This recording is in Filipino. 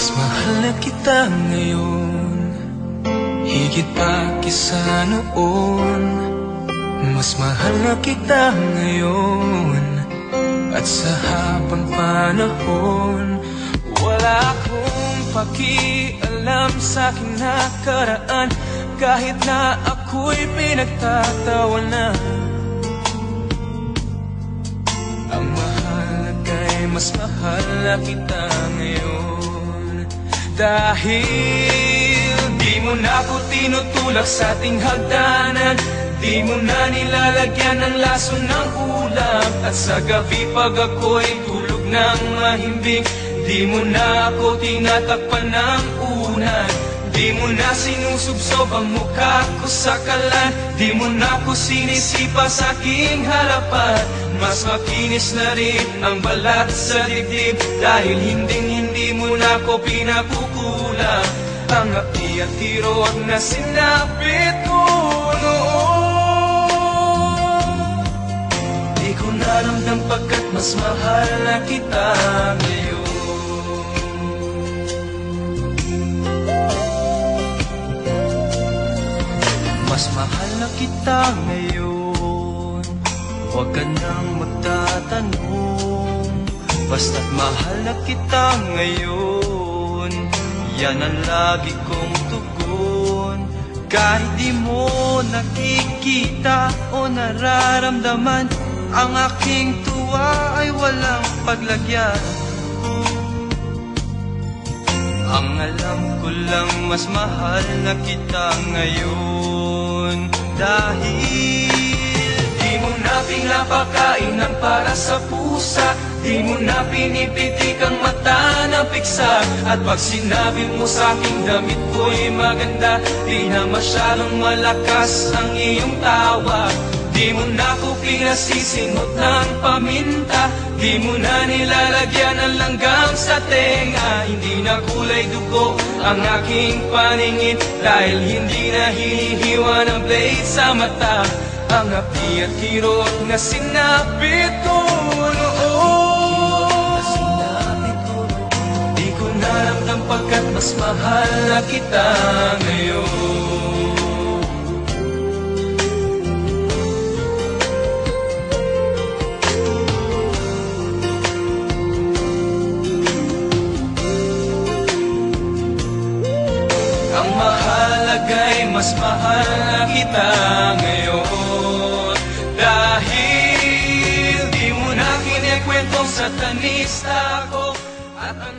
Mas mahal na kita ngayon, higit pa kaysa noon. Mas mahal na kita ngayon, at sa habang panahon. Wala akong pakialam sa kinakaraan, kahit na ako'y pinagtatawanan. Ang mahalaga'y mas mahal na kita ngayon, dahil di mo na ako tinutulak sa ating hagdanan. Di mo na nilalagyan ng laso ng ulam, at sa gabi pag ako'y tulog ng mahimbing, di mo na ako tinatakpan ng unan. Di mo na sinusubsob ang mukha ko sa kalan, di mo na ako sinisipa sa aking harapan. Mas makinis na rin ang balat sa dibdib, dahil hindi mo na ako pinakukulang. Ang api at tiro ang nasinapit ko noon, di ko naramdam pagkat mas mahal na kita ngayon. Mas mahal na kita ngayon, huwag ka nang magtatanong. Basta't mahal na kita ngayon, yan ang lagi kong tugon. Kahit di mo nakikita o nararamdaman, ang aking tuwa ay walang paglagyan. Ang alam ko lang mas mahal na kita ngayon, dahil di mo na pinapakain ng para sa pusa, di mo na pinipitik ang mata na piksa. At pag sinabi mo sa aking damit ko'y maganda, di na masyadong malakas ang iyong tawa. Di mo na ako pinasisingot ng paminta, di mo na nilalagyan ng langgam sa tenga. Hindi na kulay dugo ang aking paningin, dahil hindi na hinihiwa ng blade sa mata. Ang api at kirot na sinapit ko noon, di ko naramdam pagkat mas mahal na kita ngayon. Ang mahalaga'y mas mahal na kita ngayon, dahil di mo na kinikwentong satanista ko, at ang